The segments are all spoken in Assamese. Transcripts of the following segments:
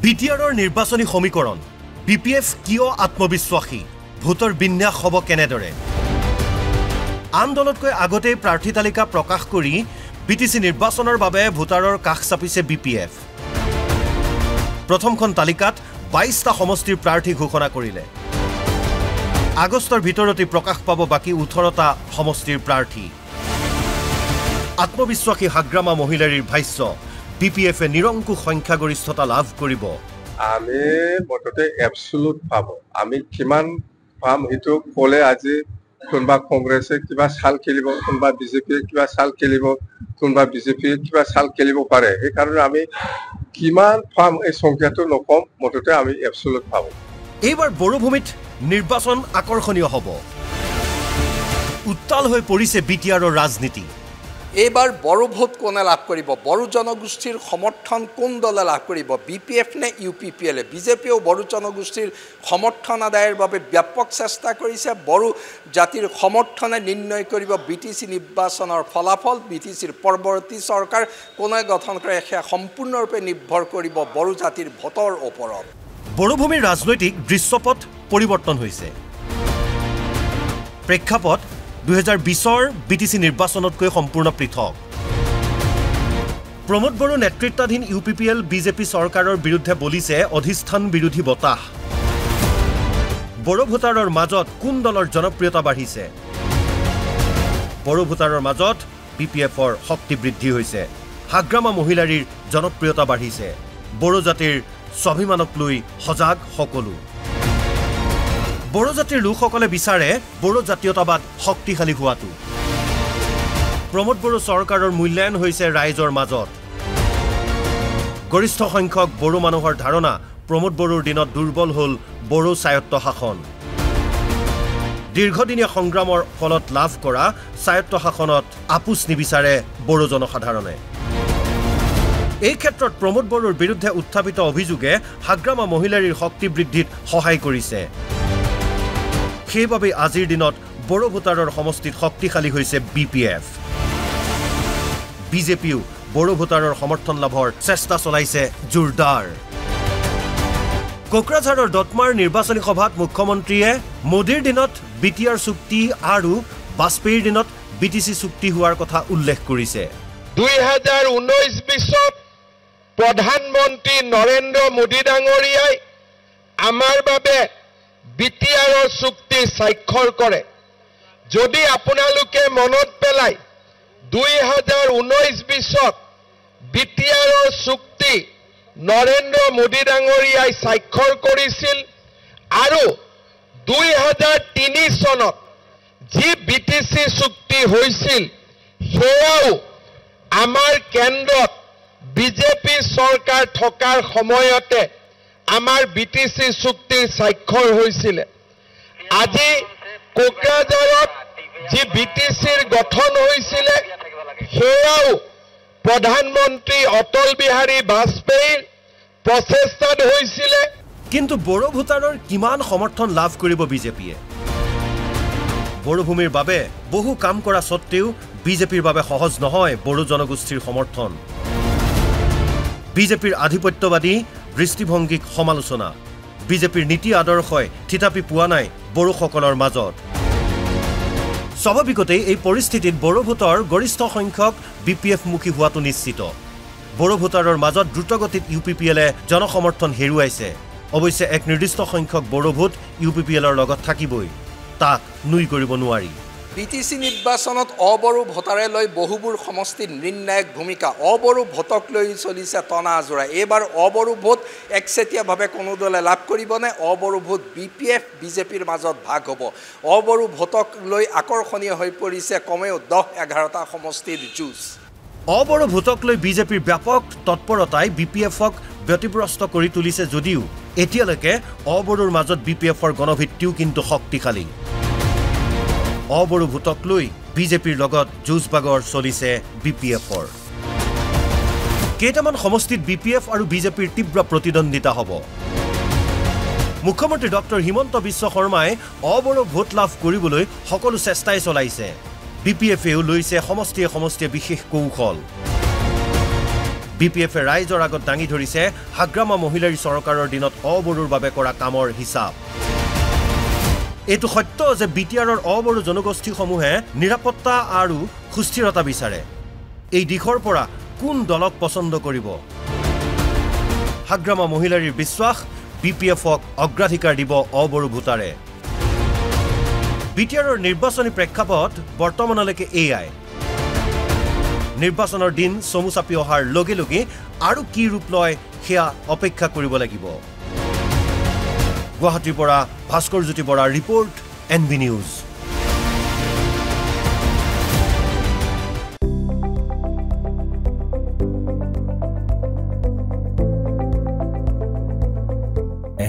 বিটিআৰৰ নিৰ্বাচনী সমীকৰণ বিপিএফ কিয় আত্মবিশ্বাসী ভোটৰ বিন্যাস হ'ব কেনেদৰে আন দলতকৈ আগতে প্ৰাৰ্থী তালিকা প্ৰকাশ কৰি বিটিসি নিৰ্বাচনৰ বাবে ভোটাৰৰ কাষ চাপিছে বিপিএফ প্ৰথমখন তালিকাত 22টা সমষ্টিৰ প্ৰাৰ্থী ঘোষণা কৰিলে আগষ্টৰ ভিতৰতে প্ৰকাশ পাব বাকি 18টা সমষ্টিৰ প্ৰাৰ্থী আত্মবিশ্বাসী হাগ্ৰামা মহিলাৰীৰ ভাষ্য বিপিএফ নিৰংকুশ সংখ্যাগৰিষ্ঠতা লাভ কৰিব আমি মততে এবসলুট পাব আমি কিমান পাম এটো কোলে আজি কোনবা কংগ্ৰেছে কিবা সাল খেলিব কোনবা বিজেপি কিবা সাল খেলিব কোনবা বিজেপি কিবা সাল খেলিব পাৰে এই কাৰণে আমি কিমান পাম এই সংখ্যাটো নকম মততে আমি এবসলুট পাব এইবাৰ বড়োভূমিত নিৰ্বাচন আকৰ্ষণীয় হ'ব উত্তাল হৈ পৰিছে বিটিআৰৰ ৰাজনীতি এইবাৰ বড়ো ভোট কোনে লাভ কৰিব বড়ো জনগোষ্ঠীৰ সমৰ্থন কোন দলে লাভ কৰিব বিপিএফ নে ইউপিপিএল বিজেপিও বড়ো জনগোষ্ঠীৰ সমৰ্থন আদায়ৰ বাবে ব্যাপক চেষ্টা কৰিছে বড়ো জাতিৰ সমৰ্থনে নিৰ্ণয় কৰিব বিটিসি নিৰ্বাচনৰ ফলাফল বিটিসিৰ পৰৱৰ্তী চৰকাৰ কোনে গঠন কৰে সেয়া সম্পূৰ্ণৰূপে নিৰ্ভৰ কৰিব বড়ো জাতিৰ ভোটৰ ওপৰত বড়োভূমিৰ ৰাজনৈতিক দৃশ্যপট পৰিৱৰ্তন হৈছে প্ৰেক্ষাপট 2020ৰ বিটিসি নিৰ্বাচনতকৈ সম্পূৰ্ণ পৃথক প্ৰমোদ বড়ো নেতৃত্বাধীন ইউপিপিএল বিজেপি চৰকাৰৰ বিৰুদ্ধে বলিছে অধিষ্ঠান বিৰোধী বতাহ বড়ো ভোটাৰৰ মাজত কোন দলৰ জনপ্ৰিয়তা বাঢ়িছে বড়ো ভোটাৰৰ মাজত বিপিএফৰ শক্তি বৃদ্ধি হৈছে হাগ্ৰামা মহিলাৰীৰ জনপ্ৰিয়তা বাঢ়িছে বড়ো জাতিৰ স্বাভিমানক লৈ সজাগ সকলো বড়ো জাতিৰ লোকসকলে বিচাৰে বড়ো জাতীয়তাবাদ শক্তিশালী হোৱাটো প্ৰমোদ বড়ো চৰকাৰৰ মূল্যায়ন হৈছে ৰাইজৰ মাজত গৰিষ্ঠ সংখ্যক বড়ো মানুহৰ ধাৰণা প্ৰমোদ বড়োৰ দিনত দুৰ্বল হ'ল বড়ো স্বায়ত্ত শাসন দীৰ্ঘদিনীয়া সংগ্ৰামৰ ফলত লাভ কৰা স্বায়ত্ত শাসনত আপোচ নিবিচাৰে বড়ো জনসাধাৰণে এই ক্ষেত্ৰত প্ৰমোদ বড়োৰ বিৰুদ্ধে উত্থাপিত অভিযোগে হাগ্ৰামা মহিলাৰীৰ শক্তি বৃদ্ধিত সহায় কৰিছে সেইবাবে আজিৰ দিনত বড়ো ভোটাৰৰ সমষ্টিত শক্তিশালী হৈছে বিপিএফ বিজেপিও বড়ো ভোটাৰৰ সমৰ্থন লাভৰ চেষ্টা চলাইছে জোৰদাৰ কোকৰাঝাৰৰ দতমাৰ নিৰ্বাচনী সভাত মুখ্যমন্ত্ৰীয়ে মোদীৰ দিনত বিটিআৰ চুক্তি আৰু বাজপেয়ীৰ দিনত বিটিসি চুক্তি হোৱাৰ কথা উল্লেখ কৰিছে 2019-20 প্ৰধানমন্ত্ৰী নৰেন্দ্ৰ মোদী ডাঙৰীয়াই আমাৰ বাবে বিটিআৰৰ চুক্তি স্বাক্ষৰ কৰে যদি আপোনালোকে মনত পেলাই 2019-20 বিটিআৰৰ চুক্তি নৰেন্দ্ৰ মোদী ডাঙৰীয়াই স্বাক্ষৰ কৰিছিল আৰু 2003 চনত যি বিটিসি চুক্তি হৈছিল সেয়াও আমাৰ কেন্দ্ৰত বিজেপি চৰকাৰ থকাৰ সময়তে আমাৰ বিটিসি চুক্তি স্বাক্ষৰ হৈছিল আজি কোকৰাঝাৰত যি বিটিসিৰ গঠন হৈছিল সেয়াও প্ৰধানমন্ত্ৰী অটল বিহাৰী বাজপেয়ীৰ প্ৰচেষ্টাত হৈছিল কিন্তু বড়ো ভোটাৰৰ কিমান সমৰ্থন লাভ কৰিব বিজেপিয়ে বড়োভূমিৰ বাবে বহু কাম কৰা সত্ত্বেও বিজেপিৰ বাবে সহজ নহয় বড়ো জনগোষ্ঠীৰ সমৰ্থন বিজেপিৰ আধিপত্যবাদী দৃষ্টিভংগীক সমালোচনা বিজেপিৰ নীতি আদৰ্শই থিতাপি পোৱা নাই বড়োসকলৰ মাজত স্বাভাৱিকতে এই পৰিস্থিতিত বড়ো ভোটৰ গৰিষ্ঠ সংখ্যক বিপিএফ মুখী হোৱাটো নিশ্চিত বড়ো ভোটাৰৰ মাজত দ্ৰুতগতিত ইউপিপিএলে জনসমৰ্থন হেৰুৱাইছে অৱশ্যে এক নিৰ্দিষ্ট সংখ্যক বড়ো ভোট ইউপিপিএলৰ লগত থাকিবই তাক নুই কৰিব নোৱাৰি বিটিসি নিৰ্বাচনত অবড়ো ভোটাৰে লৈ বহুবোৰ সমষ্টিৰ নিৰ্ণায়ক ভূমিকা অবড়ো ভোটক লৈ চলিছে টনা আজোৰা এইবাৰ অবড়ো ভোট একচেটিয়াভাৱে কোনো দলে লাভ কৰিবনে অবড়ো ভোট বিপিএফ বিজেপিৰ মাজত ভাগ হ'ব অবড়ো ভোটক লৈ আকৰ্ষণীয় হৈ পৰিছে কমেও 10-11টা সমষ্টিৰ যুঁজ অবড়ো ভোটক লৈ বিজেপিৰ ব্যাপক তৎপৰতাই বিপিএফক ব্যতিব্যস্ত কৰি তুলিছে যদিও এতিয়ালৈকে অবড়োৰ মাজত বিপিএফৰ গণভিত্তিও কিন্তু শক্তিশালী অবড়ো ভোটক লৈ বিজেপিৰ লগত যুঁজবাগৰ চলিছে বিপিএফৰ কেইটামান সমষ্টিত বিপিএফ আৰু বিজেপিৰ তীব্ৰ প্ৰতিদ্বন্দ্বিতা হ'ব মুখ্যমন্ত্ৰী ডক্টৰ হিমন্ত বিশ্ব শৰ্মাই অবড়ো ভোট লাভ কৰিবলৈ সকলো চেষ্টাই চলাইছে বিপিএফেও লৈছে সমষ্টিয়ে বিশেষ কৌশল BPF-এ ৰাইজৰ আগত দাঙি ধৰিছে হাগ্ৰামা মহিলাৰী চৰকাৰৰ দিনত অবড়োৰ বাবে কৰা কামৰ হিচাপ এইটো সত্য যে বিটিআৰৰ অবড়ো জনগোষ্ঠীসমূহে নিৰাপত্তা আৰু সুস্থিৰতা বিচাৰে এই দিশৰ পৰা কোন দলক পছন্দ কৰিব হাগ্ৰামা মহিলাৰীৰ বিশ্বাস BPF-ক অগ্ৰাধিকাৰ দিব অবড়ো ভোটাৰে বিটিআৰৰ নিৰ্বাচনী প্ৰেক্ষাপট বৰ্তমানলৈকে এয়াই নিৰ্বাচনৰ দিন চমু চাপি অহাৰ লগে লগে আৰু কি ৰূপ লয় সেয়া অপেক্ষা কৰিব লাগিব গুৱাহাটীৰ পৰা ভাস্কৰ জ্যোতি বৰাৰ report NB news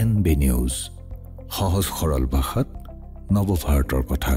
NB news সহজ সৰল ভাষাত নৱভাৰতৰ কথা